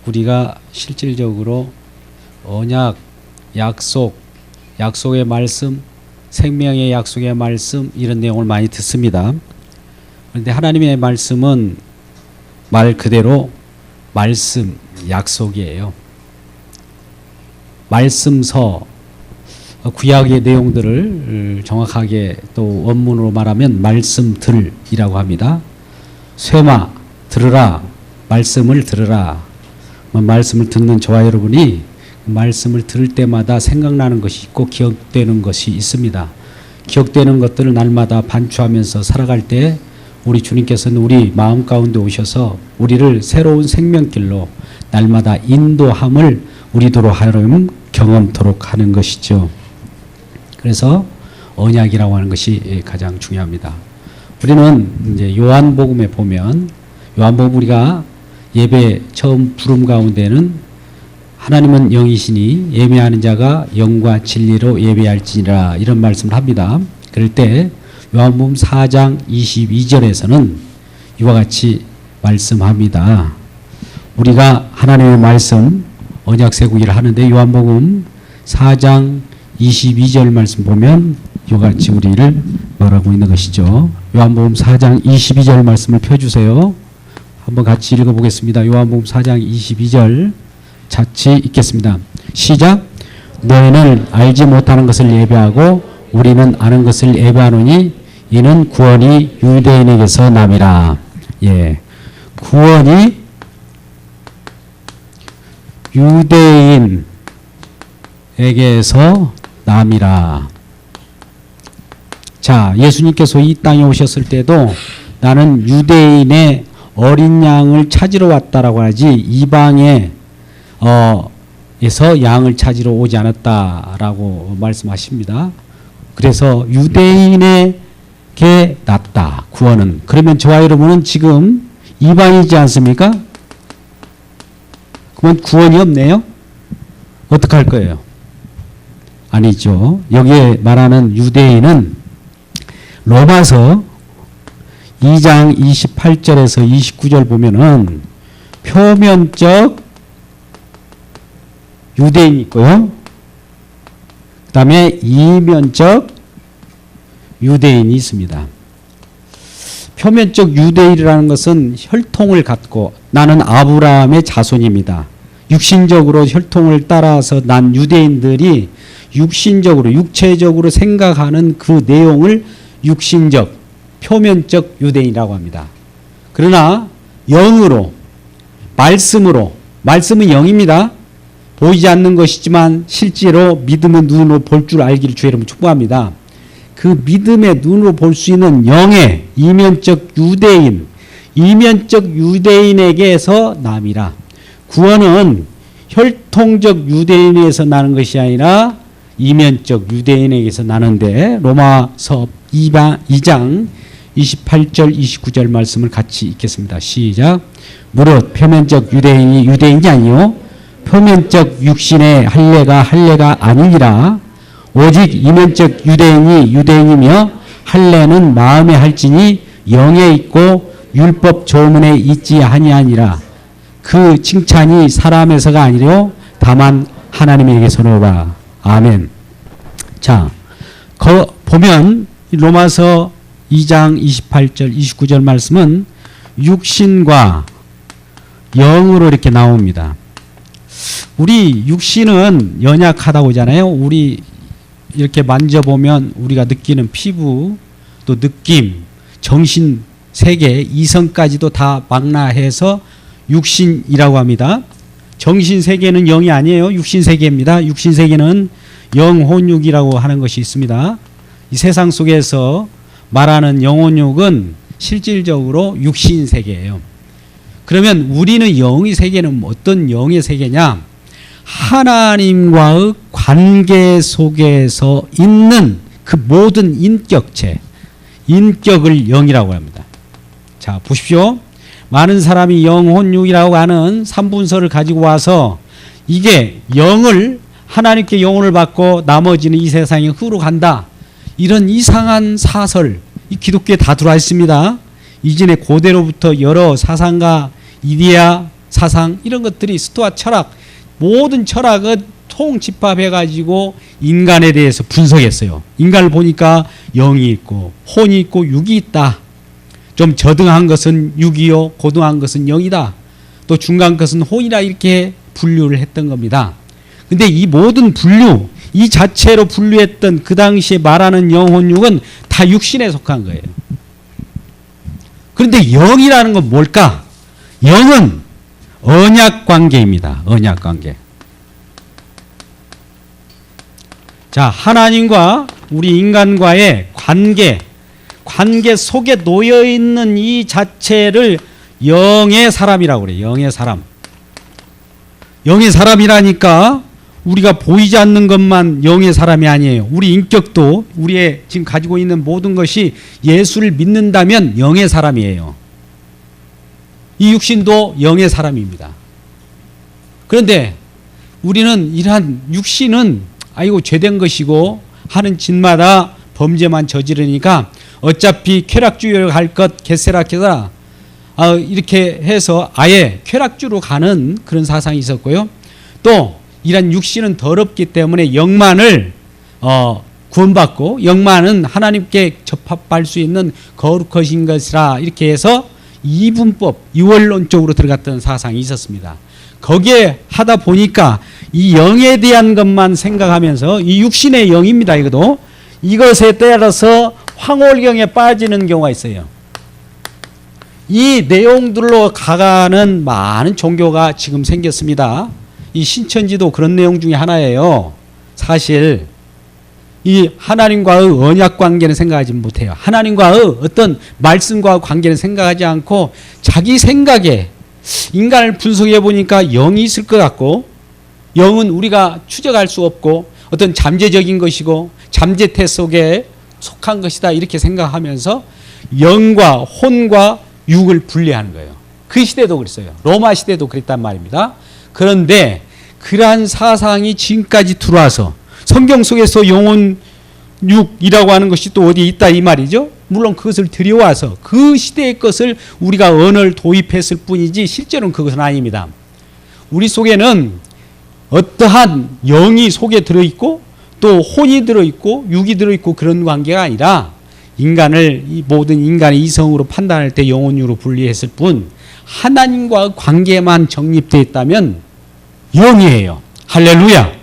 우리가 실질적으로 언약, 약속, 약속의 말씀, 생명의 약속의 말씀 이런 내용을 많이 듣습니다. 그런데 하나님의 말씀은 말 그대로 말씀, 약속이에요. 말씀서, 구약의 내용들을 정확하게 또 원문으로 말하면 말씀들이라고 합니다. 쇠마, 들으라, 말씀을 들으라. 말씀을 듣는 저와 여러분이 말씀을 들을 때마다 생각나는 것이 있고 기억되는 것이 있습니다. 기억되는 것들을 날마다 반추하면서 살아갈 때 우리 주님께서는 우리 마음 가운데 오셔서 우리를 새로운 생명길로 날마다 인도함을 우리도로 하여금 경험토록 하는 것이죠. 그래서 언약이라고 하는 것이 가장 중요합니다. 우리는 이제 요한복음에 보면 요한복음 우리가 예배 처음 부름 가운데는 하나님은 영이시니 예배하는 자가 영과 진리로 예배할지니라 이런 말씀을 합니다. 그럴 때 요한복음 4장 22절에서는 이와 같이 말씀합니다. 우리가 하나님의 말씀 언약 세우기를 하는데 요한복음 4장 22절 말씀 보면 이와 같이 우리를 말하고 있는 것이죠. 요한복음 4장 22절 말씀을 펴주세요. 한번 같이 읽어보겠습니다. 요한복음 4장 22절 같이 읽겠습니다. 시작. 너희는 알지 못하는 것을 예배하고 우리는 아는 것을 예배하노니 이는 구원이 유대인에게서 남이라. 예, 구원이 유대인에게서 남이라. 자, 예수님께서 이 땅에 오셨을 때도 나는 유대인의 어린 양을 찾으러 왔다라고 하지 이방에 에서 양을 찾으러 오지 않았다라고 말씀하십니다. 그래서 유대인에게 났다 구원은. 그러면 저와 여러분은 지금 이방이지 않습니까? 그러면 구원이 없네요. 어떻게 할 거예요? 아니죠. 여기에 말하는 유대인은 로마서 2장 28절에서 29절 보면은 표면적 유대인이 있고요. 그 다음에 이면적 유대인이 있습니다. 표면적 유대인이라는 것은 혈통을 갖고 나는 아브라함의 자손입니다. 육신적으로 혈통을 따라서 난 유대인들이 육신적으로 육체적으로 생각하는 그 내용을 육신적 표면적 유대인이라고 합니다. 그러나 영으로 말씀으로 말씀은 영입니다. 보이지 않는 것이지만 실제로 믿음의 눈으로 볼 줄 알기를 주의 이름으로 축복합니다. 그 믿음의 눈으로 볼 수 있는 영의 이면적 유대인, 이면적 유대인에게서 남이라. 구원은 혈통적 유대인에게서 나는 것이 아니라 이면적 유대인에게서 나는데 로마서 2장 28절 29절 말씀을 같이 읽겠습니다. 시작. 무릇 표면적 유대인이 유대인이 아니요 표면적 육신의 할례가 아니니라. 오직 이면적 유대인이 유대인이며 할례는 마음에 할지니 영에 있고 율법 조문에 있지 아니하니라. 그 칭찬이 사람에서가 아니요 다만 하나님에게서로라. 아멘. 자, 보면 로마서 2장 28절 29절 말씀은 육신과 영으로 이렇게 나옵니다. 우리 육신은 연약하다고 하잖아요. 우리 이렇게 만져보면 우리가 느끼는 피부, 또 느낌, 정신 세계, 이성까지도 다 망라해서 육신이라고 합니다. 정신 세계는 영이 아니에요. 육신 세계입니다. 육신 세계는 영혼육이라고 하는 것이 있습니다. 이 세상 속에서 말하는 영혼육은 실질적으로 육신 세계예요. 그러면 우리는 영의 세계는 어떤 영의 세계냐? 하나님과의 관계 속에서 있는 그 모든 인격체, 인격을 영이라고 합니다. 자, 보십시오. 많은 사람이 영혼육이라고 하는 삼분서를 가지고 와서 이게 영을 하나님께 영혼을 받고 나머지는 이 세상에 흐로 간다. 이런 이상한 사설, 이 기독교에 다 들어와 있습니다. 이전에 고대로부터 여러 사상가 이데아 사상 이런 것들이 스토아 철학 모든 철학은 총집합해가지고 인간에 대해서 분석했어요. 인간을 보니까 영이 있고 혼이 있고 육이 있다. 좀 저등한 것은 육이요, 고등한 것은 영이다. 또 중간 것은 혼이다 이렇게 분류를 했던 겁니다. 근데 이 모든 분류, 이 자체로 분류했던 그 당시에 말하는 영혼 육은 다 육신에 속한 거예요. 그런데 영이라는 건 뭘까? 영은 언약 관계입니다. 언약 관계. 자, 하나님과 우리 인간과의 관계 속에 놓여 있는 이 자체를 영의 사람이라고 그래요. 영의 사람. 영의 사람이라니까 우리가 보이지 않는 것만 영의 사람이 아니에요. 우리 인격도 우리의 지금 가지고 있는 모든 것이 예수를 믿는다면 영의 사람이에요. 이 육신도 영의 사람입니다. 그런데 우리는 이러한 육신은 아이고 죄된 것이고 하는 짓마다 범죄만 저지르니까 어차피 쾌락주의로 갈 것 개세락해서 이렇게 해서 아예 쾌락주로 가는 그런 사상이 있었고요. 또 이런 육신은 더럽기 때문에 영만을 구원받고 영만은 하나님께 접합할 수 있는 거룩하신 것이라 이렇게 해서 이분법, 이원론적으로 들어갔던 사상이 있었습니다. 거기에 하다 보니까 이 영에 대한 것만 생각하면서 이 육신의 영입니다. 이것에 따라서 황홀경에 빠지는 경우가 있어요. 이 내용들로 가가는 많은 종교가 지금 생겼습니다. 이 신천지도 그런 내용 중에 하나예요. 사실 이 하나님과의 언약 관계는 생각하지 못해요. 하나님과의 어떤 말씀과 관계는 생각하지 않고 자기 생각에 인간을 분석해 보니까 영이 있을 것 같고 영은 우리가 추적할 수 없고 어떤 잠재적인 것이고 잠재태 속에 속한 것이다 이렇게 생각하면서 영과 혼과 육을 분리하는 거예요. 그 시대도 그랬어요. 로마 시대도 그랬단 말입니다. 그런데 그러한 사상이 지금까지 들어와서 성경 속에서 영혼 육이라고 하는 것이 또 어디에 있다 이 말이죠. 물론 그것을 들여와서 그 시대의 것을 우리가 언어를 도입했을 뿐이지 실제로는 그것은 아닙니다. 우리 속에는 어떠한 영이 속에 들어있고 또 혼이 들어있고 육이 들어있고 그런 관계가 아니라 인간을 이 모든 인간의 이성으로 판단할 때 영혼육으로 분리했을 뿐 하나님과 관계만 정립되어 있다면 영이에요. 할렐루야.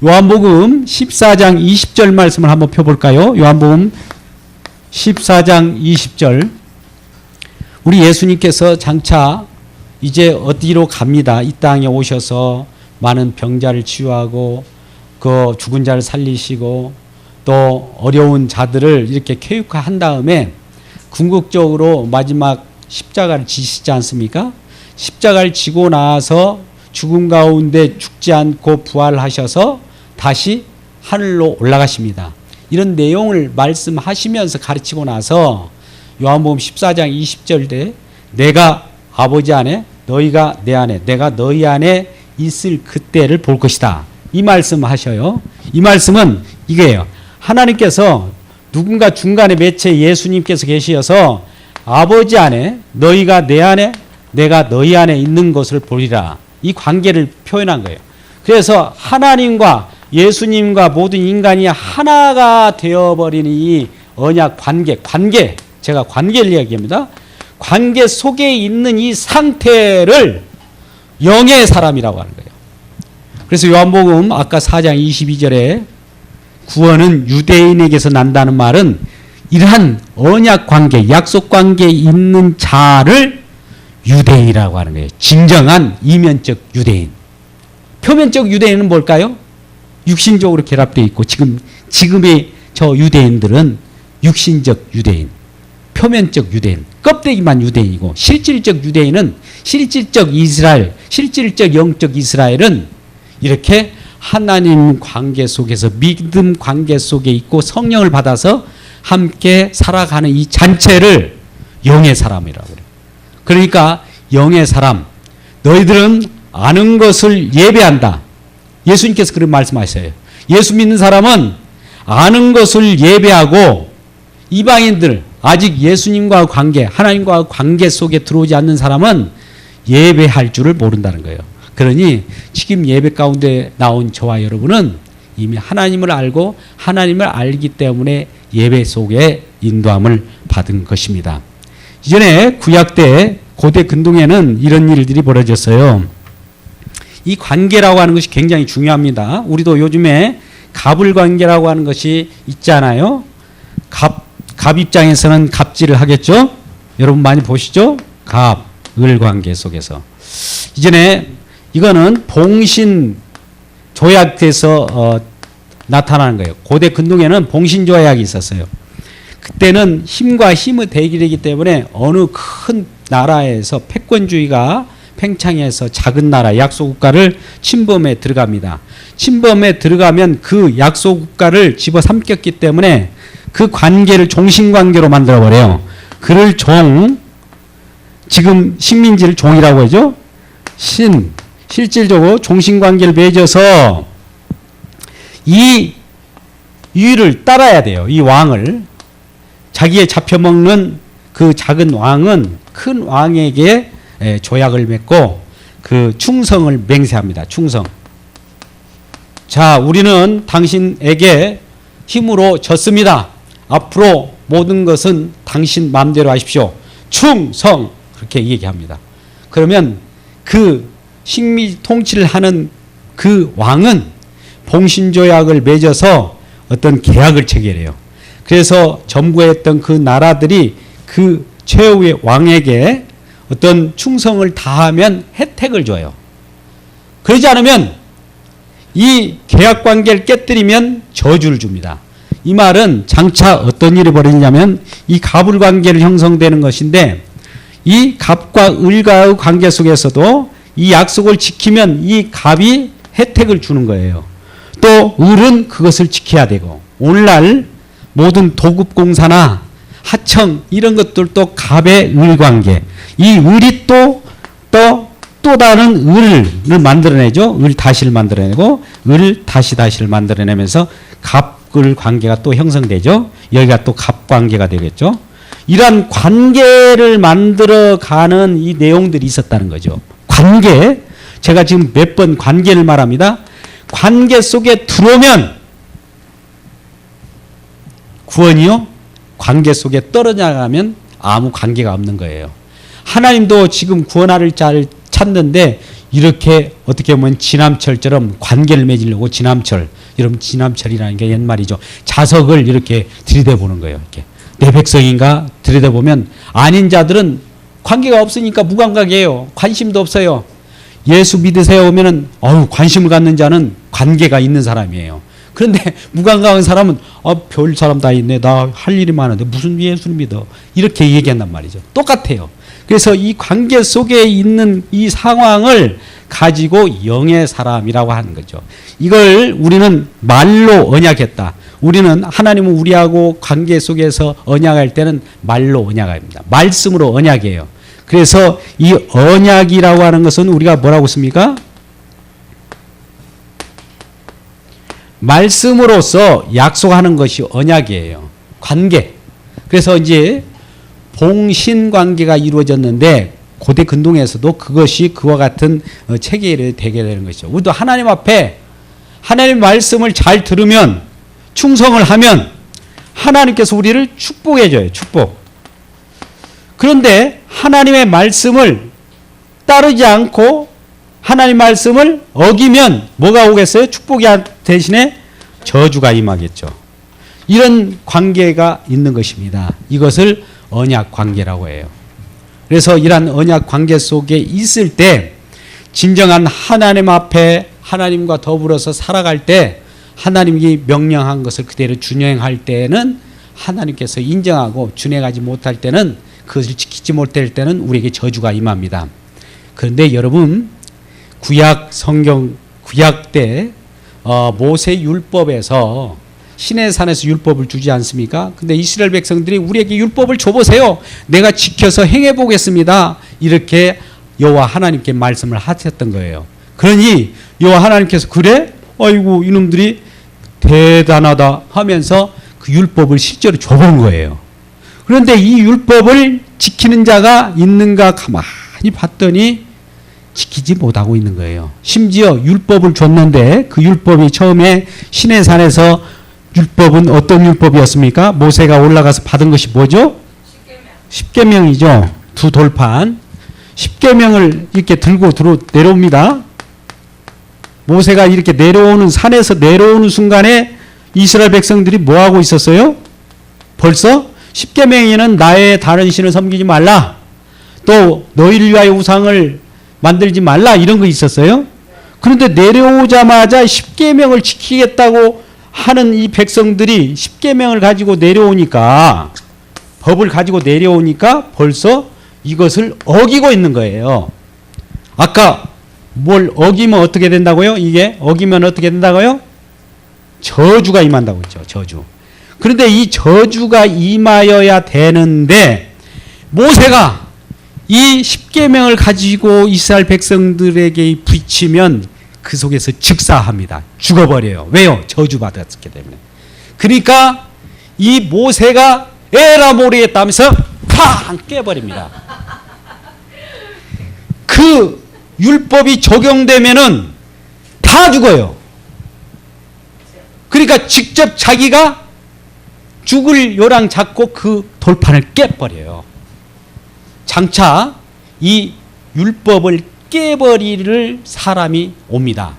요한복음 14장 20절 말씀을 한번 펴볼까요? 요한복음 14장 20절. 우리 예수님께서 장차 이제 어디로 갑니다. 이 땅에 오셔서 많은 병자를 치유하고 그 죽은 자를 살리시고 또 어려운 자들을 이렇게 쾌육한 다음에 궁극적으로 마지막 십자가를 지시지 않습니까? 십자가를 지고 나서 죽음 가운데 죽지 않고 부활하셔서 다시 하늘로 올라가십니다. 이런 내용을 말씀하시면서 가르치고 나서 요한복음 14장 20절에 내가 아버지 안에 너희가 내 안에 내가 너희 안에 있을 그때를 볼 것이다. 이 말씀 하셔요. 이 말씀은 이게요. 하나님께서 누군가 중간에 매체 예수님께서 계시어서 아버지 안에 너희가 내 안에 내가 너희 안에 있는 것을 보리라. 이 관계를 표현한 거예요. 그래서 하나님과 예수님과 모든 인간이 하나가 되어버리는 이 언약 관계, 제가 관계를 이야기합니다. 관계 속에 있는 이 상태를 영의 사람이라고 하는 거예요. 그래서 요한복음 아까 4장 22절에 구원은 유대인에게서 난다는 말은 이러한 언약 관계, 약속 관계에 있는 자를 유대인이라고 하는 거예요. 진정한 이면적 유대인. 표면적 유대인은 뭘까요? 육신적으로 결합되어 있고 지금의 저 유대인들은 육신적 유대인, 표면적 유대인, 껍데기만 유대인이고 실질적 유대인은 실질적 이스라엘, 실질적 영적 이스라엘은 이렇게 하나님 관계 속에서 믿음 관계 속에 있고 성령을 받아서 함께 살아가는 이 잔체를 영의 사람이라고 그래요. 그러니까 영의 사람, 너희들은 아는 것을 예배한다. 예수님께서 그런 말씀하셨어요. 예수 믿는 사람은 아는 것을 예배하고 이방인들 아직 예수님과 관계, 하나님과 관계 속에 들어오지 않는 사람은 예배할 줄을 모른다는 거예요. 그러니 지금 예배 가운데 나온 저와 여러분은 이미 하나님을 알고 하나님을 알기 때문에 예배 속에 인도함을 받은 것입니다. 이전에 구약 때 고대 근동에는 이런 일들이 벌어졌어요. 이 관계라고 하는 것이 굉장히 중요합니다. 우리도 요즘에 갑을 관계라고 하는 것이 있잖아요. 갑 입장에서는 갑질을 하겠죠. 여러분 많이 보시죠. 갑, 을 관계 속에서. 이전에 이거는 봉신 조약에서 나타나는 거예요. 고대 근동에는 봉신 조약이 있었어요. 그때는 힘과 힘의 대결이기 때문에 어느 큰 나라에서 패권주의가 팽창해서 작은 나라 약소국가를 침범에 들어갑니다. 침범에 들어가면 그 약소국가를 집어삼켰기 때문에 그 관계를 종신관계로 만들어버려요. 그를 지금 식민지를 종이라고 하죠. 실질적으로 종신관계를 맺어서 이 위를 따라야 돼요. 이 왕을. 자기의 잡혀먹는 그 작은 왕은 큰 왕에게 조약을 맺고 그 충성을 맹세합니다. 충성. 자, 우리는 당신에게 힘으로 졌습니다. 앞으로 모든 것은 당신 마음대로 하십시오. 충성. 그렇게 얘기합니다. 그러면 그 식민 통치를 하는 그 왕은 봉신조약을 맺어서 어떤 계약을 체결해요. 그래서 전부했던 그 나라들이 그 최후의 왕에게 어떤 충성을 다하면 혜택을 줘요. 그러지 않으면 이 계약 관계를 깨뜨리면 저주를 줍니다. 이 말은 장차 어떤 일이 벌어지냐면 이 갑을 관계를 형성되는 것인데 이 갑과 을과의 관계 속에서도 이 약속을 지키면 이 갑이 혜택을 주는 거예요. 또 을은 그것을 지켜야 되고 오늘날 모든 도급공사나 하청 이런 것들도 갑의 을 관계. 이 을이 또 다른 을을 만들어내죠. 을 다시를 만들어내고 을 다시를 만들어내면서 갑을 관계가 또 형성되죠. 여기가 또 갑 관계가 되겠죠. 이러한 관계를 만들어가는 이 내용들이 있었다는 거죠. 관계. 제가 지금 몇 번 관계를 말합니다. 관계 속에 들어오면 구원이요. 관계 속에 떨어져 나가면 아무 관계가 없는 거예요. 하나님도 지금 구원할 자를 찾는데 이렇게 어떻게 보면 지남철처럼 관계를 맺으려고 지남철. 여러분 지남철이라는 게 옛말이죠. 자석을 이렇게 들이대보는 거예요. 이렇게. 내 백성인가 들여다보면 아닌 자들은 관계가 없으니까 무감각이에요. 관심도 없어요. 예수 믿으세요 오면은 관심을 갖는 자는 관계가 있는 사람이에요. 그런데 무감각한 사람은 별 사람 다 있네. 나 할 일이 많은데 무슨 예수를 믿어. 이렇게 얘기한단 말이죠. 똑같아요. 그래서 이 관계 속에 있는 이 상황을 가지고 영의 사람이라고 하는 거죠. 이걸 우리는 말로 언약했다. 우리는 하나님은 우리하고 관계 속에서 언약할 때는 말로 언약합니다. 말씀으로 언약이에요. 그래서 이 언약이라고 하는 것은 우리가 뭐라고 씁니까? 말씀으로서 약속하는 것이 언약이에요. 관계. 그래서 이제 봉신 관계가 이루어졌는데 고대 근동에서도 그것이 그와 같은 체계를 되게 되는 것이죠. 우리도 하나님 앞에 하나님 말씀을 잘 들으면 충성을 하면 하나님께서 우리를 축복해 줘요. 축복. 그런데 하나님의 말씀을 따르지 않고 하나님 말씀을 어기면 뭐가 오겠어요? 축복이 대신에 저주가 임하겠죠. 이런 관계가 있는 것입니다. 이것을 언약 관계라고 해요. 그래서 이러한 언약 관계 속에 있을 때 진정한 하나님 앞에 하나님과 더불어서 살아갈 때 하나님이 명령한 것을 그대로 준행할 때는 하나님께서 인정하고 준행하지 못할 때는 그것을 지키지 못할 때는 우리에게 저주가 임합니다. 그런데 여러분 구약 성경 구약 때 모세 율법에서 시내산에서 율법을 주지 않습니까? 근데 이스라엘 백성들이 우리에게 율법을 줘보세요. 내가 지켜서 행해 보겠습니다. 이렇게 여호와 하나님께 말씀을 하셨던 거예요. 그러니 여호와 하나님께서 그래? 아이고 이놈들이 대단하다 하면서 그 율법을 실제로 줘본 거예요. 그런데 이 율법을 지키는 자가 있는가 가만히 봤더니 지키지 못하고 있는 거예요. 심지어 율법을 줬는데 그 율법이 처음에 시내산에서 율법은 어떤 율법이었습니까? 모세가 올라가서 받은 것이 뭐죠? 십계명이죠. 두 돌판. 십계명을 이렇게 들고 내려옵니다. 모세가 이렇게 내려오는 산에서 내려오는 순간에 이스라엘 백성들이 뭐 하고 있었어요? 벌써 십계명에는 나의 다른 신을 섬기지 말라. 또 너희를 위하여 우상을 만들지 말라 이런 거 있었어요. 그런데 내려오자마자 십계명을 지키겠다고 하는 이 백성들이 십계명을 가지고 내려오니까 법을 가지고 내려오니까 벌써 이것을 어기고 있는 거예요. 아까 뭘 어기면 어떻게 된다고요? 이게 어기면 어떻게 된다고요? 저주가 임한다고 했죠. 저주. 그런데 이 저주가 임하여야 되는데 모세가 이 십계명을 가지고 이스라엘 백성들에게 부딪히면 그 속에서 즉사합니다. 죽어버려요. 왜요? 저주받았기 때문에. 그러니까 이 모세가 에라 모르겠다면서 팡 깨버립니다. 그 율법이 적용되면은 다 죽어요. 그러니까 직접 자기가 죽을 요랑 잡고 그 돌판을 깨버려요. 장차 이 율법을 깨버릴 사람이 옵니다.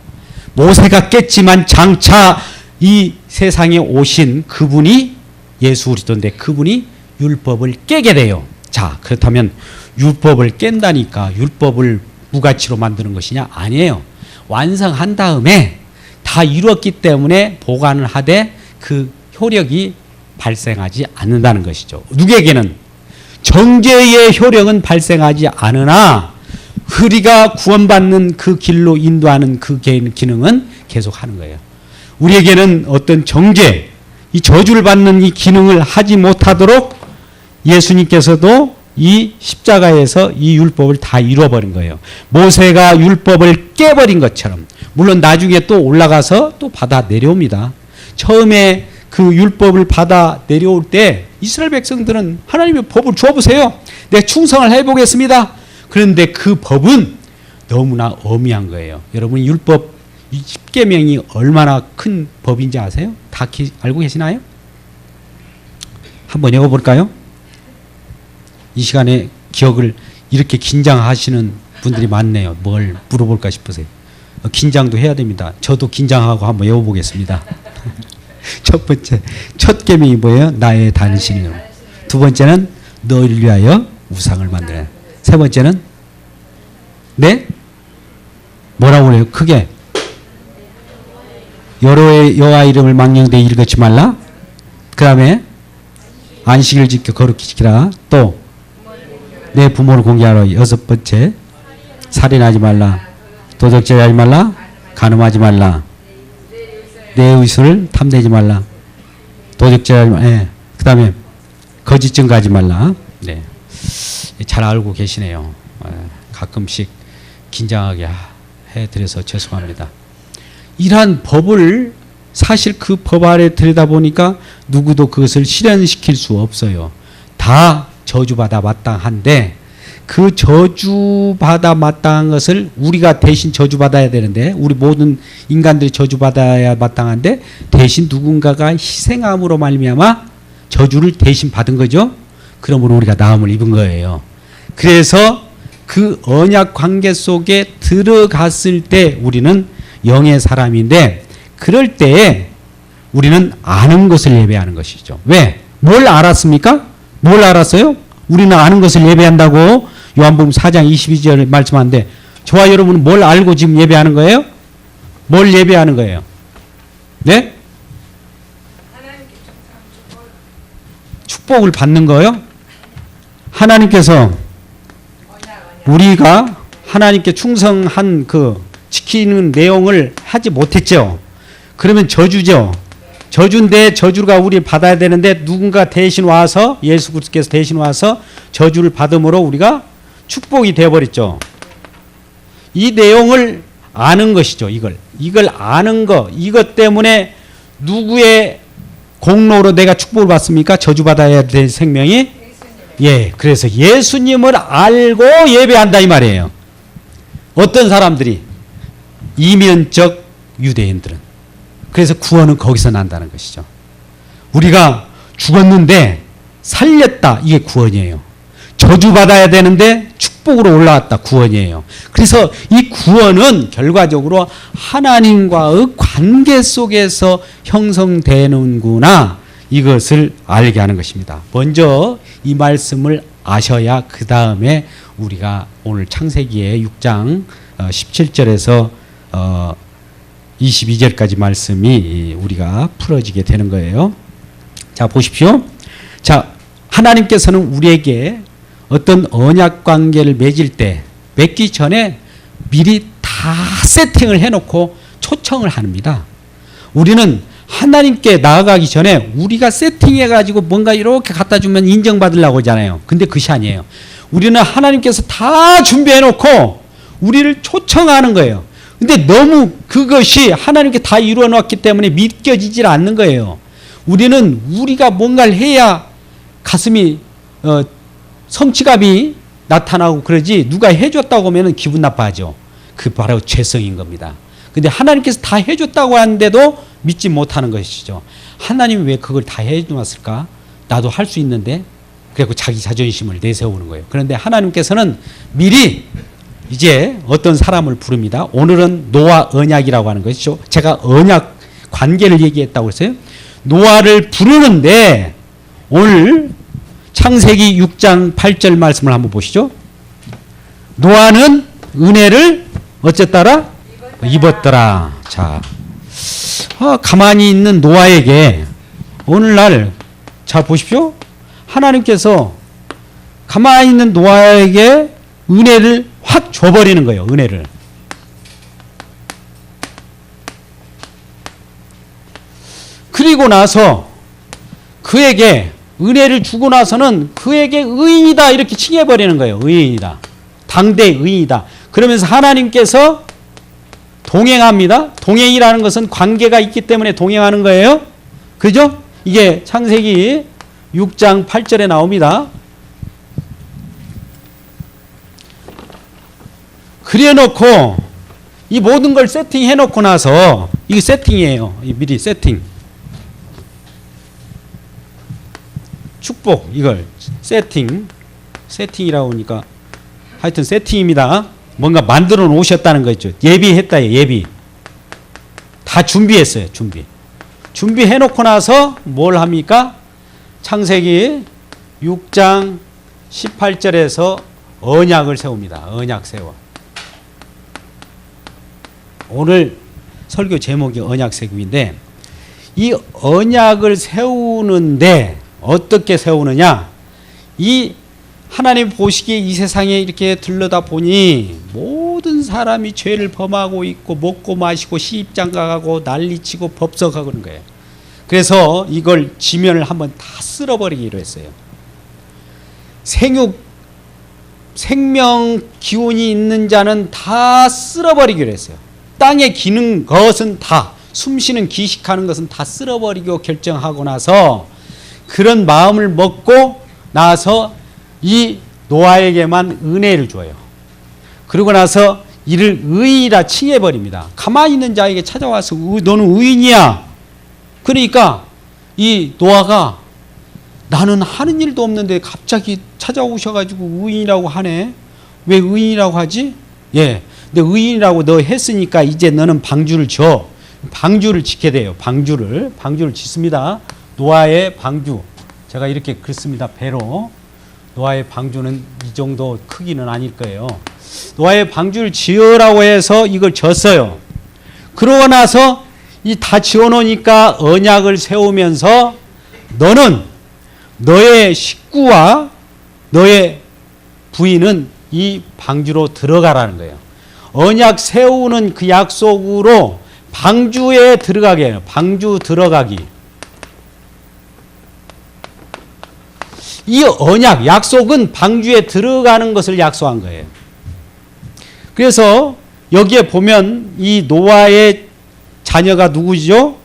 모세가 깼지만 장차 이 세상에 오신 그분이 예수 그리스도인데 그분이 율법을 깨게 돼요. 자, 그렇다면 율법을 깬다니까 율법을 무가치로 만드는 것이냐? 아니에요. 완성한 다음에 다 이루었기 때문에 보관을 하되 그 효력이 발생하지 않는다는 것이죠. 누구에게는 정죄의 효력은 발생하지 않으나 우리가 구원받는 그 길로 인도하는 그 기능은 계속 하는 거예요. 우리에게는 어떤 정죄, 이 저주를 받는 이 기능을 하지 못하도록 예수님께서도 이 십자가에서 이 율법을 다 이루어버린 거예요. 모세가 율법을 깨버린 것처럼 물론 나중에 또 올라가서 또 받아 내려옵니다. 처음에 그 율법을 받아 내려올 때 이스라엘 백성들은 하나님의 법을 주어보세요. 내가 충성을 해보겠습니다. 그런데 그 법은 너무나 엄미한 거예요. 여러분 율법 십계명이 얼마나 큰 법인지 아세요? 다 알고 계시나요? 한번 읽어볼까요? 이 시간에 기억을 이렇게 긴장하시는 분들이 많네요. 뭘 물어볼까 싶으세요. 긴장도 해야 됩니다. 저도 긴장하고 한번 외워보겠습니다. 첫 번째, 첫 계명이 뭐예요? 나의 다른 신이요. 두 번째는 너희를 위하여 우상을 만드라. 세 번째는 네? 뭐라고 그래요? 크게 여호와 이름을 망령되이 일컫지 말라. 그 다음에 안식일 지켜 거룩히 지키라. 또 내 부모를 공개하라. 여섯 번째, 살인하지 말라. 도적질하지 말라. 간음하지 말라. 내 의술을 탐내지 말라. 도적질하지 말라. 네. 그 다음에 거짓 증거하지 말라. 네. 잘 알고 계시네요. 가끔씩 긴장하게 해드려서 죄송합니다. 이러한 법을 사실 그 법 아래 들여다보니까 누구도 그것을 실현시킬 수 없어요. 다 저주받아 마땅한데 그 저주받아 마땅한 것을 우리가 대신 저주받아야 되는데 우리 모든 인간들이 저주받아야 마땅한데 대신 누군가가 희생함으로 말미암아 저주를 대신 받은 거죠. 그러므로 우리가 나음을 입은 거예요. 그래서 그 언약 관계 속에 들어갔을 때 우리는 영의 사람인데 그럴 때에 우리는 아는 것을 예배하는 것이죠. 왜? 뭘 알았습니까? 뭘 알았어요? 우리는 아는 것을 예배한다고 요한복음 4장 22절 말씀하는데 저와 여러분은 뭘 알고 지금 예배하는 거예요? 뭘 예배하는 거예요? 네? 축복을 받는 거예요? 하나님께서 우리가 하나님께 충성한 그 지키는 내용을 하지 못했죠. 그러면 저주죠. 저주인데 저주가 우리 받아야 되는데 누군가 대신 와서 예수 그리스도께서 대신 와서 저주를 받음으로 우리가 축복이 되어버렸죠. 이 내용을 아는 것이죠. 이걸 아는 거. 이것 때문에 누구의 공로로 내가 축복을 받습니까? 저주받아야 될 생명이? 예. 그래서 예수님을 알고 예배한다 이 말이에요. 어떤 사람들이? 이면적 유대인들은. 그래서 구원은 거기서 난다는 것이죠. 우리가 죽었는데 살렸다. 이게 구원이에요. 저주받아야 되는데 축복으로 올라왔다. 구원이에요. 그래서 이 구원은 결과적으로 하나님과의 관계 속에서 형성되는구나. 이것을 알게 하는 것입니다. 먼저 이 말씀을 아셔야 그 다음에 우리가 오늘 창세기의 6장 17절에서 22절까지 말씀이 우리가 풀어지게 되는 거예요. 자, 보십시오. 자, 하나님께서는 우리에게 어떤 언약 관계를 맺을 때 맺기 전에 미리 다 세팅을 해놓고 초청을 합니다. 우리는 하나님께 나아가기 전에 우리가 세팅해가지고 뭔가 이렇게 갖다 주면 인정받으려고 하잖아요. 근데 그것이 아니에요. 우리는 하나님께서 다 준비해놓고 우리를 초청하는 거예요. 근데 너무 그것이 하나님께 다 이루어 놓았기 때문에 믿겨지질 않는 거예요. 우리는 우리가 뭔가를 해야 가슴이 성취감이 나타나고 그러지, 누가 해줬다고 하면 기분 나빠하죠. 그 바로 죄성인 겁니다. 근데 하나님께서 다 해줬다고 하는데도 믿지 못하는 것이죠. 하나님이 왜 그걸 다 해놨을까? 나도 할 수 있는데. 그래서 자기 자존심을 내세우는 거예요. 그런데 하나님께서는 미리 이제 어떤 사람을 부릅니다. 오늘은 노아 언약이라고 하는 것이죠. 제가 언약 관계를 얘기했다고 했어요. 노아를 부르는데 오늘 창세기 6장 8절 말씀을 한번 보시죠. 노아는 은혜를 어쨌더라? 입었더라. 자, 가만히 있는 노아에게 오늘날, 자 보십시오. 하나님께서 가만히 있는 노아에게 은혜를 확 줘버리는 거예요. 은혜를. 그리고 나서 그에게 은혜를 주고 나서는 그에게 의인이다 이렇게 칭해버리는 거예요. 의인이다. 당대 의인이다. 그러면서 하나님께서 동행합니다. 동행이라는 것은 관계가 있기 때문에 동행하는 거예요. 그죠? 이게 창세기 6장 8절에 나옵니다. 그래 놓고 이 모든 걸 세팅해 놓고 나서, 이게 세팅이에요. 미리 세팅. 축복, 이걸 세팅이라고 하니까 하여튼 세팅입니다. 뭔가 만들어 놓으셨다는 거 있죠. 예비했다. 예비. 다 준비했어요. 준비해 놓고 나서 뭘 합니까? 창세기 6장 18절에서 언약을 세웁니다. 언약 세워. 오늘 설교 제목이 언약 세움인데, 이 언약을 세우는데 어떻게 세우느냐? 이 하나님 보시기에 이 세상에 이렇게 들러다 보니 모든 사람이 죄를 범하고 있고 먹고 마시고 시집장가가고 난리치고 법석하고 그런 거예요. 그래서 이걸 지면을 한번 다 쓸어버리기로 했어요. 생명 기운이 있는 자는 다 쓸어버리기로 했어요. 땅에 기는 것은 다, 숨쉬는 기식하는 것은 다 쓸어버리고 결정하고 나서 그런 마음을 먹고 나서 이 노아에게만 은혜를 줘요. 그러고 나서 이를 의인이라 칭해버립니다. 가만히 있는 자에게 찾아와서 너는 의인이야. 그러니까 이 노아가 나는 하는 일도 없는데 갑자기 찾아오셔가지고 의인이라고 하네. 왜 의인이라고 하지? 예. 근데 의인이라고 너 했으니까 이제 너는 방주를 줘. 방주를 짓게 돼요. 방주를 짓습니다. 노아의 방주. 제가 이렇게 긋습니다. 배로. 노아의 방주는 이 정도 크기는 아닐 거예요. 노아의 방주를 지으라고 해서 이걸 졌어요. 그러고 나서 이 다 지어놓으니까 언약을 세우면서 너는 너의 식구와 너의 부인은 이 방주로 들어가라는 거예요. 언약 세우는 그 약속으로 방주에 들어가게 해요. 방주 들어가기. 이 언약, 약속은 방주에 들어가는 것을 약속한 거예요. 그래서 여기에 보면 이 노아의 자녀가 누구죠?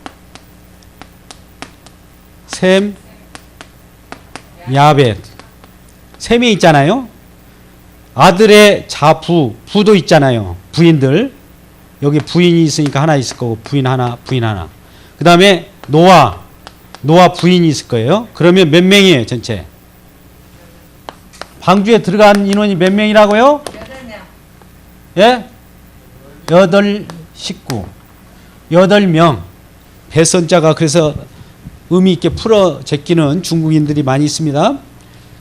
셈, 야벳. 셈이 있잖아요. 아들의 자부, 부도 있잖아요. 부인들. 여기 부인이 있으니까 하나 있을 거고, 부인 하나, 부인 하나. 그 다음에 노아 부인이 있을 거예요. 그러면 몇 명이에요, 전체? 방주에 들어간 인원이 몇 명이라고요? 8명. 예? 8명. 배선자가 그래서 의미 있게 풀어 제끼는 중국인들이 많이 있습니다.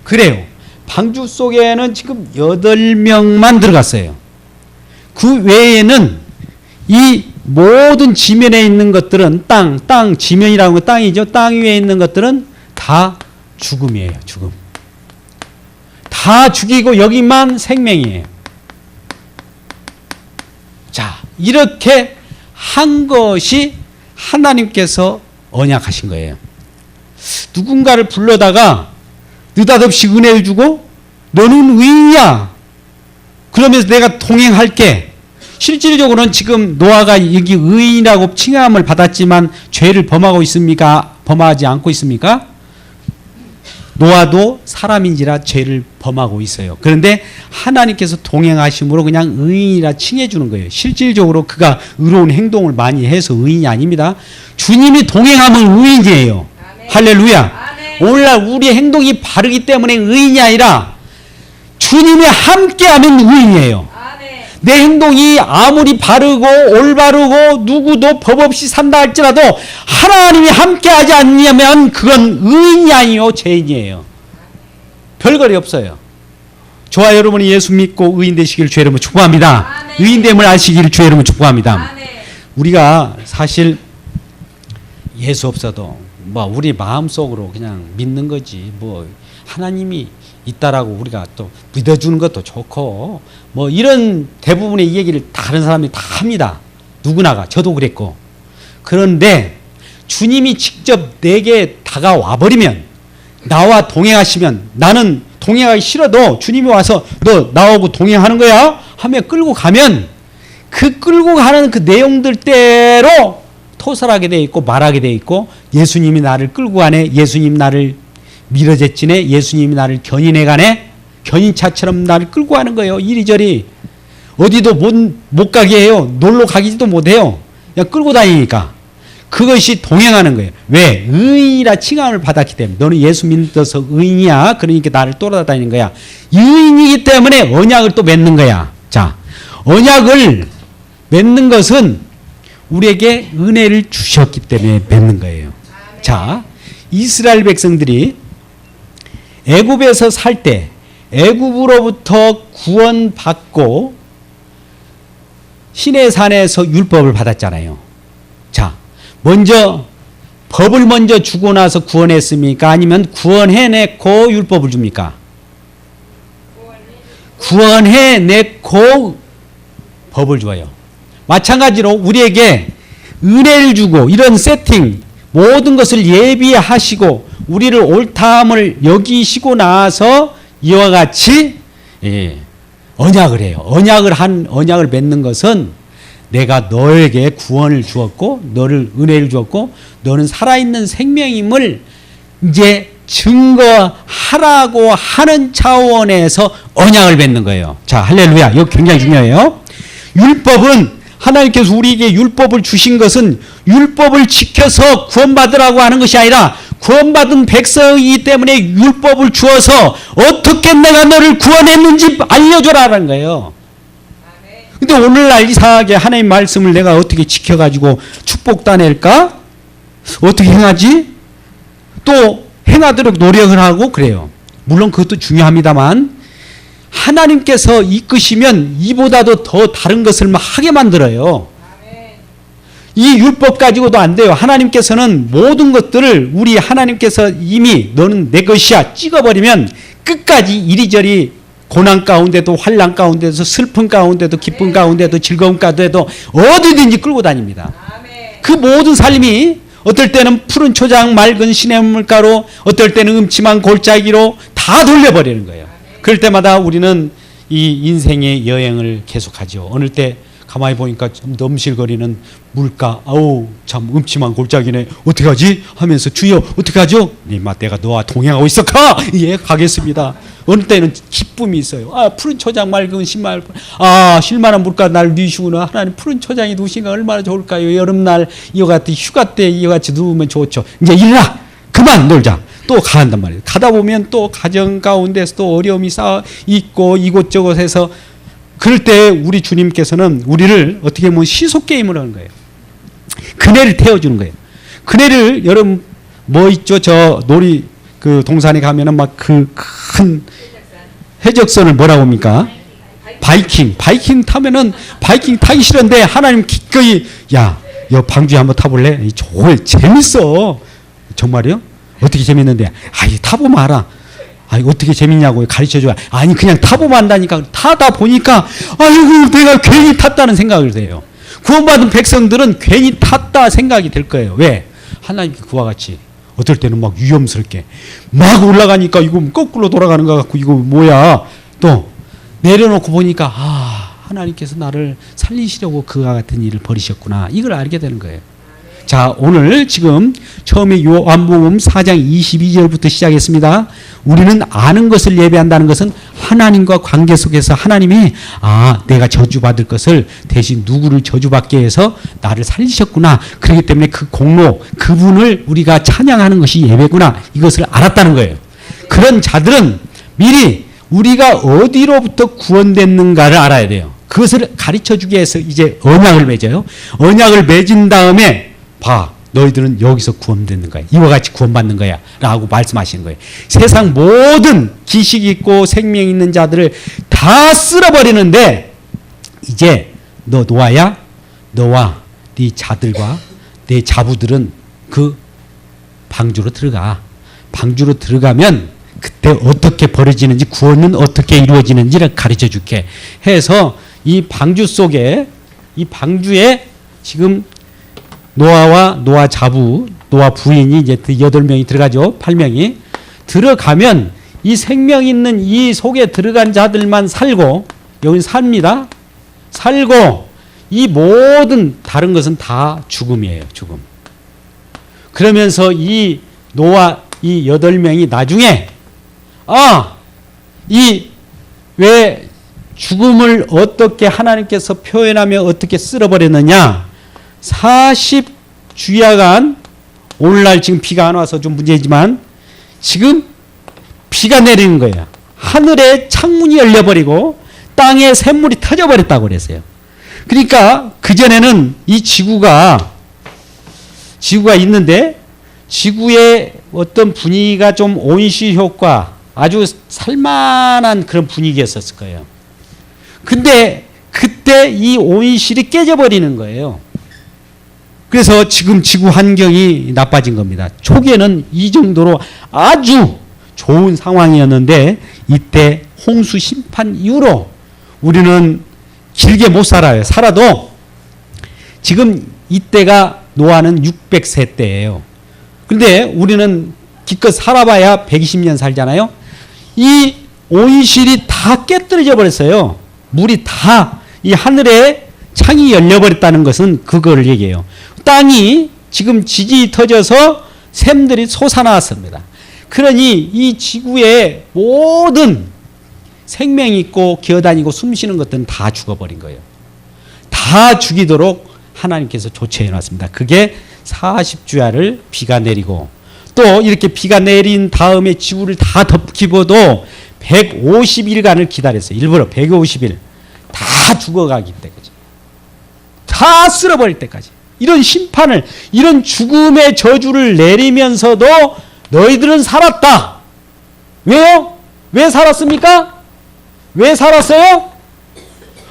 그래요. 방주 속에는 지금 8명만 들어갔어요. 그 외에는 이 모든 지면에 있는 것들은 땅, 지면이라는 건 땅이죠. 땅 위에 있는 것들은 다 죽음이에요. 죽음. 다 죽이고 여기만 생명이에요. 자, 이렇게 한 것이 하나님께서 언약하신 거예요. 누군가를 불러다가 느닷없이 은혜를 주고 너는 의인이야. 그러면서 내가 동행할게. 실질적으로는 지금 노아가 여기 의인이라고 칭함을 받았지만 죄를 범하고 있습니까? 범하지 않고 있습니까? 노아도 사람인지라 죄를 범하고 있어요. 그런데 하나님께서 동행하심으로 그냥 의인이라 칭해 주는 거예요. 실질적으로 그가 의로운 행동을 많이 해서 의인이 아닙니다. 주님이 동행하면 의인이에요. 아멘. 할렐루야. 아멘. 오늘날 우리의 행동이 바르기 때문에 의인이 아니라 주님이 함께하면 의인이에요. 아멘. 내 행동이 아무리 바르고 올바르고 누구도 법 없이 산다 할지라도 하나님이 함께하지 않냐면 그건 의인이 아니요 죄인이에요. 별거리 없어요. 저와 여러분이 예수 믿고 의인 되시기를 주의 이름으로 축복합니다. 아멘. 의인됨을 아시기를 주의 이름으로 축복합니다. 아멘. 우리가 사실 예수 없어도 뭐 우리 마음속으로 그냥 믿는 거지 뭐 하나님이 있다라고 우리가 또 믿어주는 것도 좋고 뭐 이런 대부분의 이 얘기를 다른 사람들이 다 합니다. 누구나가 저도 그랬고. 그런데 주님이 직접 내게 다가와 버리면 나와 동행하시면 나는 동행하기 싫어도 주님이 와서 너 나하고 동행하는 거야 하면 끌고 가면 그 끌고 가는 그 내용들대로 토설하게 돼 있고 말하게 돼 있고 예수님이 나를 끌고 가네, 예수님 나를 밀어제치네, 예수님이 나를 견인해 가네, 견인차처럼 나를 끌고 가는 거예요. 이리저리 어디도 못 가게 해요. 놀러 가기도 못해요. 그냥 끌고 다니니까. 그것이 동행하는 거예요. 왜? 의인이라 칭함을 받았기 때문에. 너는 예수 믿어서 의인이야. 그러니까 나를 따라다니는 거야. 의인이기 때문에 언약을 또 맺는 거야. 자, 언약을 맺는 것은 우리에게 은혜를 주셨기 때문에 맺는 거예요. 자, 이스라엘 백성들이 애굽에서 살 때 애굽으로부터 구원받고 시내산에서 율법을 받았잖아요. 자, 먼저 법을 먼저 주고 나서 구원했습니까? 아니면 구원해내고 율법을 줍니까? 구원해내고 법을 줘요. 마찬가지로 우리에게 은혜를 주고 이런 세팅 모든 것을 예비하시고 우리를 옳다함을 여기시고 나서 이와 같이 언약을 해요. 언약을 맺는 것은 내가 너에게 구원을 주었고 너를 은혜를 주었고 너는 살아있는 생명임을 이제 증거하라고 하는 차원에서 언약을 맺는 거예요. 자, 할렐루야. 이거 굉장히 중요해요. 율법은 하나님께서 우리에게 율법을 주신 것은 율법을 지켜서 구원받으라고 하는 것이 아니라 구원받은 백성이기 때문에 율법을 주어서 어떻게 내가 너를 구원했는지 알려줘라는 거예요. 근데 오늘날 이상하게 하나님 말씀을 내가 어떻게 지켜가지고 축복 따낼까? 어떻게 행하지? 또 행하도록 노력을 하고 그래요. 물론 그것도 중요합니다만 하나님께서 이끄시면 이보다도 더 다른 것을 막 하게 만들어요. 이 율법 가지고도 안 돼요. 하나님께서는 모든 것들을 우리 하나님께서 이미 너는 내 것이야 찍어버리면 끝까지 이리저리 고난 가운데도 환난 가운데도 슬픔 가운데도 기쁨 가운데도 즐거움 가운데도 어디든지 끌고 다닙니다. 그 모든 삶이 어떨 때는 푸른 초장 맑은 시냇물가로 어떨 때는 음침한 골짜기로 다 돌려버리는 거예요. 그럴 때마다 우리는 이 인생의 여행을 계속하죠. 어느 때 가만히 보니까 좀 넘실거리는 물가, 아우 참 음침한 골짜기네. 어떻게 하지? 하면서 주여 어떻게 하죠? 네, 내가 너와 동행하고 있어. 가! 예, 가겠습니다. 어느 때는 기쁨이 있어요. 아, 푸른 초장 맑은 신말, 쉴만한 물가 날 누이시구나. 하나님 푸른 초장이 누우시니까 얼마나 좋을까요? 여름날 이와 같은 휴가 때 이와 같이 누우면 좋죠. 이제 일어나! 그만 놀자! 또 가한단 말이에요. 가다 보면 또 가정 가운데서 또 어려움이 쌓여 있고 이곳저곳에서 그럴 때 우리 주님께서는 우리를 어떻게 보면 시속게임을 하는 거예요. 그네를 태워주는 거예요. 그네를 여러분 뭐 있죠? 저 놀이 그 동산에 가면은 막 그 큰 해적선을 뭐라고 합니까? 바이킹 타면은 바이킹 타기 싫은데 하나님 기꺼이 야, 여 방주에 한번 타볼래? 재밌어. 정말이요? 어떻게 재밌는데? 아이 타보면 알아. 아이 어떻게 재밌냐고 가르쳐줘야. 아니 그냥 타보면 안다니까. 타다 보니까 아이고 내가 괜히 탔다는 생각을 해요. 구원받은 백성들은 괜히 탔다 생각이 될 거예요. 왜? 하나님께 그와 같이 어떨 때는 막 위험스럽게 막 올라가니까 이거 거꾸로 돌아가는 것 같고 이거 뭐야. 또 내려놓고 보니까 하나님께서 나를 살리시려고 그와 같은 일을 벌이셨구나. 이걸 알게 되는 거예요. 자, 오늘 지금 처음에 요한복음 4장 22절부터 시작했습니다. 우리는 아는 것을 예배한다는 것은 하나님과 관계 속에서 하나님이 내가 저주받을 것을 대신 누구를 저주받게 해서 나를 살리셨구나. 그렇기 때문에 그 공로, 그분을 우리가 찬양하는 것이 예배구나. 이것을 알았다는 거예요. 그런 자들은 미리 우리가 어디로부터 구원됐는가를 알아야 돼요. 그것을 가르쳐주기 위해서 이제 언약을 맺어요. 언약을 맺은 다음에 너희들은 여기서 구원받는 거야. 이와 같이 구원받는 거야. 라고 말씀하시는 거예요. 세상 모든 지식 있고 생명 있는 자들을 다 쓸어버리는데 이제 노아야, 너와 네 자들과 네 자부들은 그 방주로 들어가. 방주로 들어가면 그때 어떻게 벌어지는지 구원은 어떻게 이루어지는지를 가르쳐 줄게 해서 이 방주 속에 이 방주에 지금 노아와 노아 자부, 노아 부인이 이제 8명이 들어가죠. 8명이. 들어가면 이 생명 있는 이 속에 들어간 자들만 살고, 여긴 삽니다. 살고, 이 모든 다른 것은 다 죽음이에요. 죽음. 그러면서 이 노아 이 8명이 나중에, 왜 죽음을 어떻게 하나님께서 표현하며 어떻게 쓸어버렸느냐? 40주야간 오늘날 지금 비가 안 와서 좀 문제지만 지금 비가 내리는 거예요. 하늘에 창문이 열려버리고 땅에 샘물이 터져버렸다고 그랬어요. 그러니까 그전에는 이 지구가 있는데 지구의 어떤 분위기가 좀 온실 효과 아주 살만한 그런 분위기였었을 거예요. 근데 그때 이 온실이 깨져버리는 거예요. 그래서 지금 지구 환경이 나빠진 겁니다. 초기에는 이 정도로 아주 좋은 상황이었는데 이때 홍수 심판 이후로 우리는 길게 못 살아요. 살아도 지금 이때가 노아는 600세 때예요. 그런데 우리는 기껏 살아봐야 120년 살잖아요. 이 온실이 다 깨뜨려져 버렸어요. 물이 다 이 하늘에 창이 열려버렸다는 것은 그거를 얘기해요. 땅이 지금 지진이 터져서 샘들이 솟아나왔습니다. 그러니 이 지구의 모든 생명이 있고 기어다니고 숨쉬는 것들은 다 죽어버린 거예요. 다 죽이도록 하나님께서 조처해 놨습니다. 그게 40주야를 비가 내리고 또 이렇게 비가 내린 다음에 지구를 다 덮기보도 150일간을 기다렸어요. 일부러 150일 다 죽어가기 때까지. 다 쓸어버릴 때까지. 이런 심판을, 이런 죽음의 저주를 내리면서도 너희들은 살았다. 왜요? 왜 살았습니까? 왜 살았어요?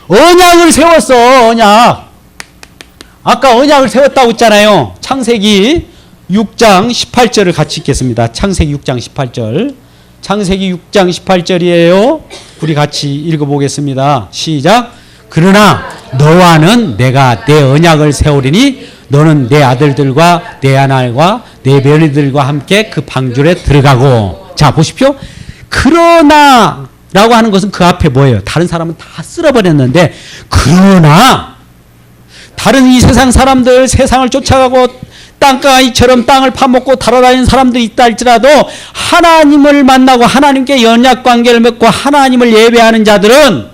언약을 세웠어. 언약. 아까 언약을 세웠다고 했잖아요. 창세기 6장 18절을 같이 읽겠습니다. 창세기 6장 18절. 창세기 6장 18절이에요. 우리 같이 읽어보겠습니다. 시작. 그러나 너와는 내가 내 언약을 세우리니 너는 내 아들들과 내 아날과 내 며느리들과 함께 그 방주에 들어가고. 자, 보십시오. 그러나 라고 하는 것은 그 앞에 뭐예요? 다른 사람은 다 쓸어버렸는데 그러나 다른 이 세상 사람들 세상을 쫓아가고 땅가이처럼 땅을 파먹고 달아다니는 사람들이 있다 할지라도 하나님을 만나고 하나님께 연약관계를 맺고 하나님을 예배하는 자들은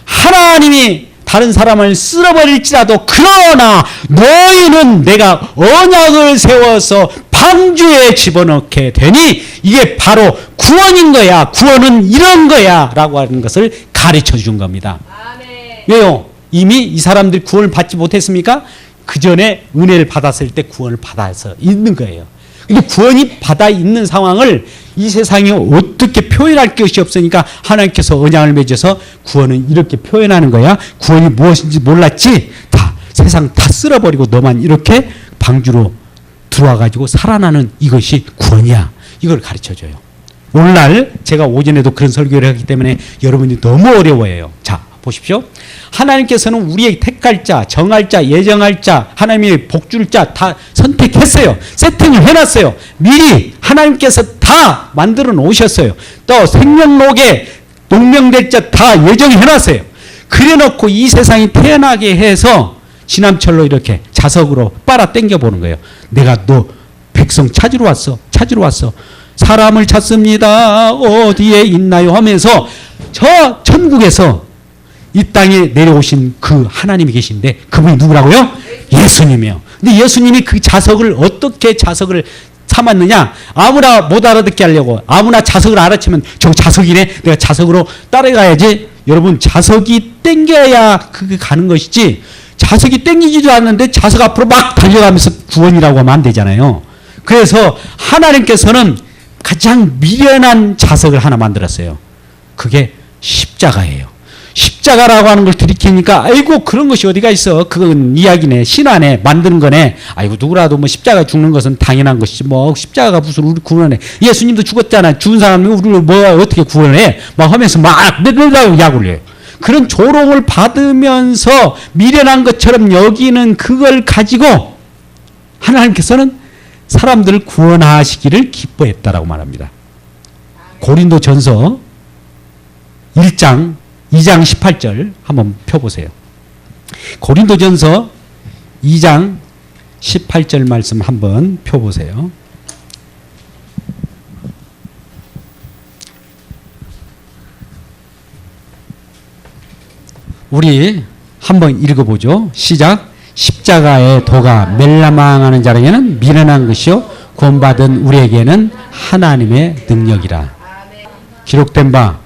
하나님이 다른 사람을 쓸어버릴지라도 그러나 너희는 내가 언약을 세워서 방주에 집어넣게 되니 이게 바로 구원인 거야. 구원은 이런 거야 라고 하는 것을 가르쳐 준 겁니다. 아멘. 왜요? 이미 이 사람들이 구원을 받지 못했습니까? 그 전에 은혜를 받았을 때 구원을 받아서 있는 거예요. 근데 구원이 받아 있는 상황을 이 세상에 어떻게 표현할 것이 없으니까 하나님께서 언약을 맺어서 구원은 이렇게 표현하는 거야. 구원이 무엇인지 몰랐지? 다 세상 다 쓸어버리고 너만 이렇게 방주로 들어와가지고 살아나는 이것이 구원이야. 이걸 가르쳐줘요. 오늘날 제가 오전에도 그런 설교를 했기 때문에 여러분이 너무 어려워해요. 자, 보십시오. 하나님께서는 우리의 택할 자, 정할 자, 예정할 자, 하나님의 복줄 자 다 선택했어요. 세팅을 해놨어요. 미리 하나님께서 다 만들어 놓으셨어요. 또 생명록에 농명될 자 다 예정해 놨어요. 그래놓고 이 세상이 태어나게 해서 지남철로 이렇게 자석으로 빨아 당겨 보는 거예요. 내가 너 백성 찾으러 왔어. 찾으러 왔어. 사람을 찾습니다. 어디에 있나요? 하면서 저 천국에서 이 땅에 내려오신 그 하나님이 계신데 그분이 누구라고요? 예수님이에요. 근데 예수님이 그 자석을 어떻게 자석을 삼았느냐? 아무나 못 알아듣게 하려고 아무나 자석을 알아채면 저 자석이네. 내가 자석으로 따라가야지. 여러분 자석이 땡겨야 그게 가는 것이지 자석이 땡기지도 않는데 자석 앞으로 막 달려가면서 구원이라고 하면 안 되잖아요. 그래서 하나님께서는 가장 미련한 자석을 하나 만들었어요. 그게 십자가예요. 십자가라고 하는 걸 들이키니까 아이고 그런 것이 어디가 있어. 그건 이야기네. 신화네. 만드는 거네. 아이고 누구라도 뭐 십자가 죽는 것은 당연한 것이지 뭐 십자가가 무슨 우리 구원해. 예수님도 죽었잖아. 죽은 사람이 우리를 뭐 어떻게 구원해. 막 하면서 막 약을 해요. 그런 조롱을 받으면서 미련한 것처럼 여기는 그걸 가지고 하나님께서는 사람들을 구원하시기를 기뻐했다라고 말합니다. 고린도전서 1장 2장 18절 한번 펴보세요. 고린도전서 2장 18절 말씀 한번 펴보세요. 우리 한번 읽어보죠. 시작. 십자가의 도가 멸망하는 자에게는 미련한 것이요 구원받은 우리에게는 하나님의 능력이라. 기록된 바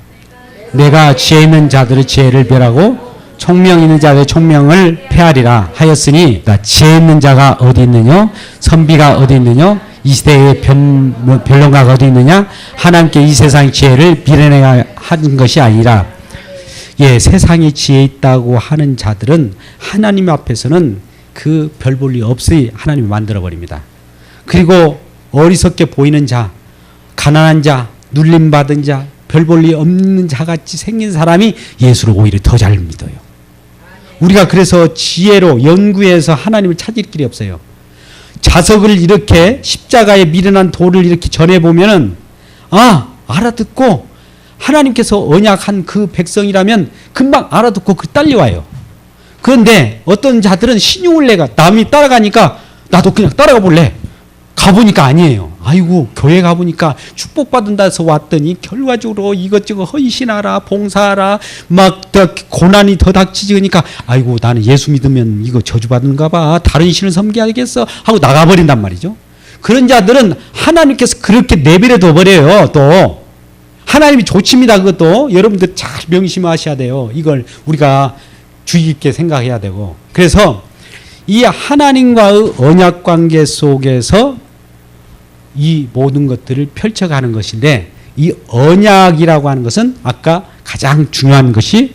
내가 지혜 있는 자들의 지혜를 멸하고 총명 있는 자들의 총명을 폐하리라 하였으니 지혜 있는 자가 어디 있느냐 선비가 어디 있느냐 이 시대의 변론가가 어디 있느냐 하나님께 이 세상의 지혜를 미련해야 하는 것이 아니라 예, 세상에 지혜 있다고 하는 자들은 하나님 앞에서는 그 별 볼 일 없이 하나님이 만들어버립니다. 그리고 어리석게 보이는 자, 가난한 자, 눌림받은 자, 별 볼 일 없는 자같이 생긴 사람이 예수를 오히려 더 잘 믿어요. 우리가 그래서 지혜로 연구해서 하나님을 찾을 길이 없어요. 자석을 이렇게 십자가에 미련한 도를 이렇게 전해보면은 알아듣고 하나님께서 언약한 그 백성이라면 금방 알아듣고 그 딸려와요. 그런데 어떤 자들은 신용을 내가 남이 따라가니까 나도 그냥 따라가 볼래. 가보니까 아니에요. 아이고 교회 가보니까 축복받은다 해서 왔더니 결과적으로 이것저것 헌신하라 봉사하라 막 고난이 더 닥치니까 아이고 나는 예수 믿으면 이거 저주받는가 봐. 다른 신을 섬겨야겠어 하고 나가버린단 말이죠. 그런 자들은 하나님께서 그렇게 내버려 둬버려요. 또 하나님이 좋습니다. 그것도 여러분들 잘 명심하셔야 돼요. 이걸 우리가 주의 깊게 생각해야 되고 그래서 이 하나님과의 언약관계 속에서 이 모든 것들을 펼쳐가는 것인데 이 언약이라고 하는 것은 아까 가장 중요한 것이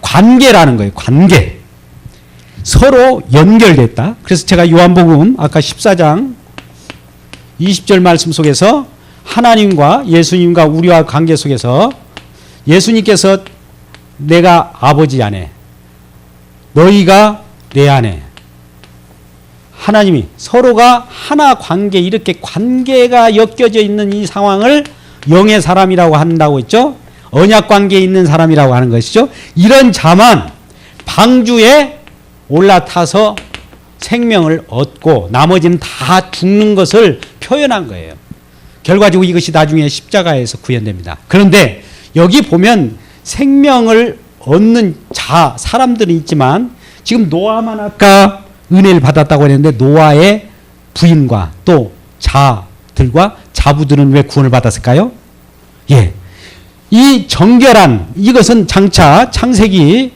관계라는 거예요. 관계. 서로 연결됐다. 그래서 제가 요한복음 아까 14장 20절 말씀 속에서 하나님과 예수님과 우리와 관계 속에서 예수님께서 내가 아버지 안에 너희가 내 안에 하나님이 서로가 하나 관계 이렇게 관계가 엮여져 있는 이 상황을 영의 사람이라고 한다고 했죠. 언약 관계에 있는 사람이라고 하는 것이죠. 이런 자만 방주에 올라타서 생명을 얻고 나머지는 다 죽는 것을 표현한 거예요. 결과적으로 이것이 나중에 십자가에서 구현됩니다. 그런데 여기 보면 생명을 얻는 사람들은 있지만 지금 노아만 아까 은혜를 받았다고 했는데 노아의 부인과 또 자들과 자부들은 왜 구원을 받았을까요? 예. 이 정결한 이것은 장차 창세기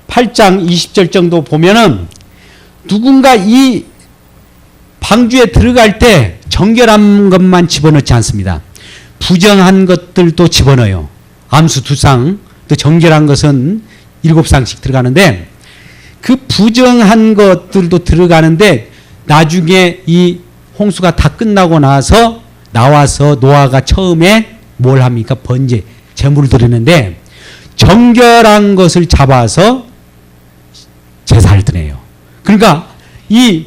8장 20절 정도 보면은 누군가 이 방주에 들어갈 때 정결한 것만 집어넣지 않습니다. 부정한 것들도 집어넣어요. 암수 2쌍, 또 정결한 것은 7쌍씩 들어가는데 그 부정한 것들도 들어가는데 나중에 이 홍수가 다 끝나고 나와서 노아가 처음에 뭘 합니까? 번제, 제물을 드리는데 정결한 것을 잡아서 제사를 드려요. 그러니까 이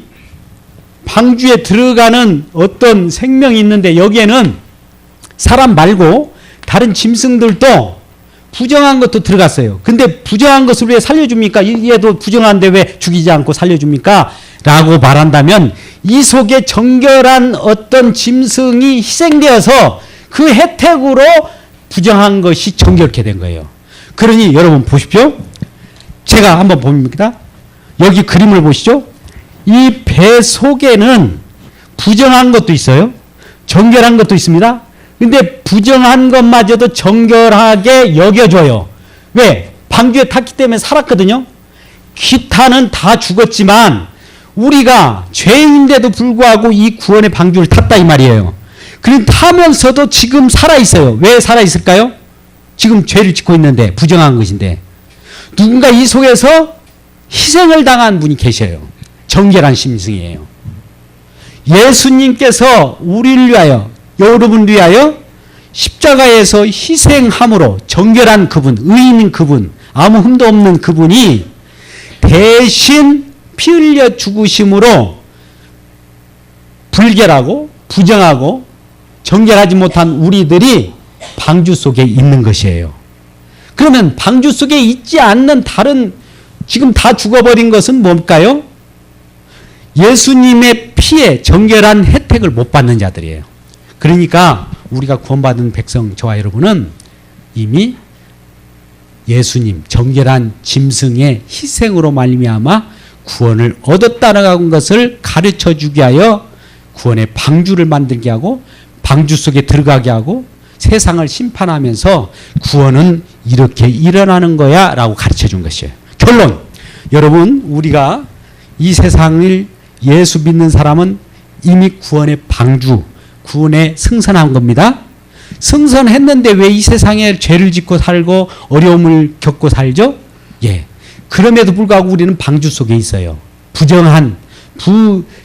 방주에 들어가는 어떤 생명이 있는데 여기에는 사람 말고 다른 짐승들도 부정한 것도 들어갔어요. 근데 부정한 것을 왜 살려줍니까? 얘도 부정한데 왜 죽이지 않고 살려줍니까? 라고 말한다면 이 속에 정결한 어떤 짐승이 희생되어서 그 혜택으로 부정한 것이 정결케 된 거예요. 그러니 여러분 보십시오. 제가 한번 봅니다. 여기 그림을 보시죠. 이 배 속에는 부정한 것도 있어요. 정결한 것도 있습니다. 근데 부정한 것마저도 정결하게 여겨줘요. 왜? 방주에 탔기 때문에 살았거든요. 기타는 다 죽었지만 우리가 죄인인데도 불구하고 이 구원의 방주를 탔다 이 말이에요. 그럼 타면서도 지금 살아있어요. 왜 살아있을까요? 지금 죄를 짓고 있는데 부정한 것인데 누군가 이 속에서 희생을 당한 분이 계셔요. 정결한 심승이에요. 예수님께서 우리를 위하여 여러분을 위하여 십자가에서 희생함으로 정결한 그분, 의인인 그분, 아무 흠도 없는 그분이 대신 피 흘려 죽으심으로 불결하고 부정하고 정결하지 못한 우리들이 방주 속에 있는 것이에요. 그러면 방주 속에 있지 않는 다른 지금 다 죽어버린 것은 뭘까요? 예수님의 피에 정결한 혜택을 못 받는 자들이에요. 그러니까 우리가 구원받은 백성 저와 여러분은 이미 예수님 정결한 짐승의 희생으로 말미암아 구원을 얻었다는 것을 가르쳐주게 하여 구원의 방주를 만들게 하고 방주 속에 들어가게 하고 세상을 심판하면서 구원은 이렇게 일어나는 거야 라고 가르쳐준 것이에요. 결론, 여러분 우리가 이 세상을 예수 믿는 사람은 이미 구원의 방주, 구원에 승선한 겁니다. 승선했는데 왜 이 세상에 죄를 짓고 살고 어려움을 겪고 살죠? 예. 그럼에도 불구하고 우리는 방주 속에 있어요. 부정한,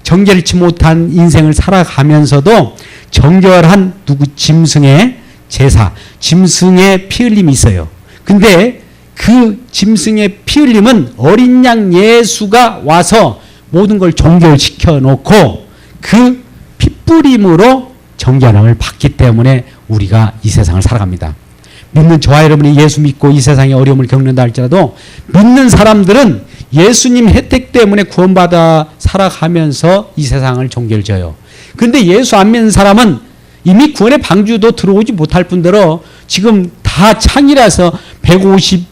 정결치 못한 인생을 살아가면서도 정결한 짐승의 제사, 짐승의 피 흘림이 있어요. 근데 그 짐승의 피 흘림은 어린 양 예수가 와서 모든 걸 정결시켜 놓고 그 핏부림으로 정결함을 받기 때문에 우리가 이 세상을 살아갑니다. 믿는 저와 여러분이 예수 믿고 이 세상에 어려움을 겪는다 할지라도 믿는 사람들은 예수님 혜택 때문에 구원받아 살아가면서 이 세상을 정결져요. 그런데 예수 안 믿는 사람은 이미 구원의 방주도 들어오지 못할 뿐더러 지금 다 창이라서 150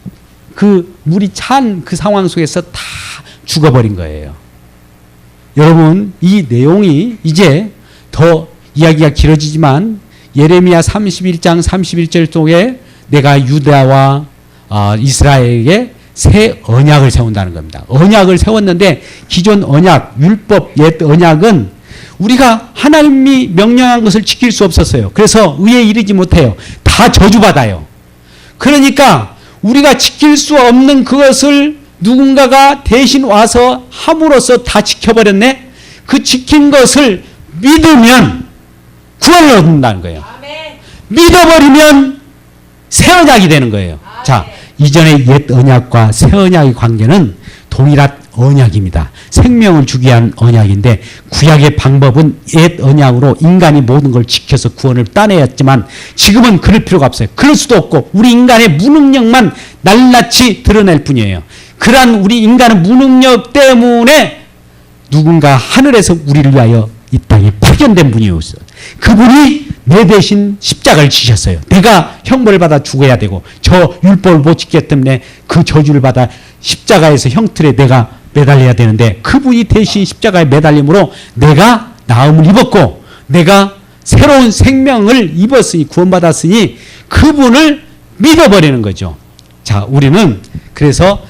그 물이 찬 그 상황 속에서 다 죽어버린 거예요. 여러분 이 내용이 이제 더 이야기가 길어지지만 예레미야 31장 31절 속에 내가 유다와 이스라엘에게 새 언약을 세운다는 겁니다. 언약을 세웠는데 기존 언약, 율법, 옛 언약은 우리가 하나님이 명령한 것을 지킬 수 없었어요. 그래서 의에 이르지 못해요. 다 저주받아요. 그러니까 우리가 지킬 수 없는 그것을 누군가가 대신 와서 함으로써 다 지켜버렸네. 그 지킨 것을 믿으면 구원을 얻는다는 거예요. 아멘. 믿어버리면 새 언약이 되는 거예요. 아멘. 자, 이전의 옛 언약과 새 언약의 관계는 동일한 언약입니다. 생명을 주기 위한 언약인데 구약의 방법은 옛 언약으로 인간이 모든 걸 지켜서 구원을 따내었지만 지금은 그럴 필요가 없어요. 그럴 수도 없고 우리 인간의 무능력만 낱낱이 드러낼 뿐이에요. 그러한 우리 인간의 무능력 때문에 누군가 하늘에서 우리를 위하여 이 땅에 파견된 분이었어요. 그분이 내 대신 십자가를 지셨어요. 내가 형벌을 받아 죽어야 되고 저 율법을 못 지켰기 때문에 그 저주를 받아 십자가에서 형틀에 내가 매달려야 되는데 그분이 대신 십자가에 매달림으로 내가 나음을 입었고 내가 새로운 생명을 입었으니 구원받았으니 그분을 믿어버리는 거죠. 자, 우리는 그래서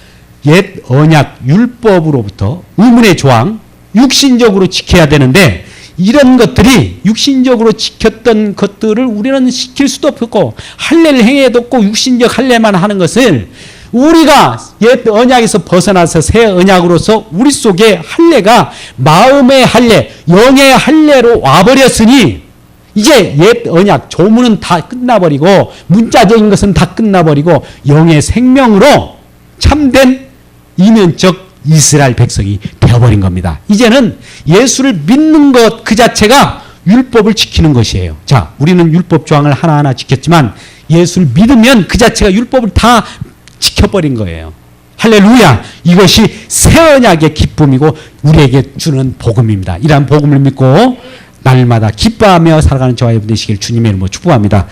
옛 언약 율법으로부터 의문의 조항 육신적으로 지켜야 되는데 이런 것들이 육신적으로 지켰던 것들을 우리는 지킬 수도 없고 할례를 행해도 없고 육신적 할례만 하는 것을 우리가 옛 언약에서 벗어나서 새 언약으로서 우리 속에 할례가 마음의 할례, 영의 할례로 와버렸으니 이제 옛 언약 조문은 다 끝나버리고 문자적인 것은 다 끝나버리고 영의 생명으로 참된 이면적 이스라엘 백성이 되어버린 겁니다. 이제는 예수를 믿는 것 그 자체가 율법을 지키는 것이에요. 자, 우리는 율법 조항을 하나하나 지켰지만 예수를 믿으면 그 자체가 율법을 다 지켜버린 거예요. 할렐루야! 이것이 새 언약의 기쁨이고 우리에게 주는 복음입니다. 이러한 복음을 믿고 날마다 기뻐하며 살아가는 저와 여러분 되시길 주님의 이름으로 축복합니다.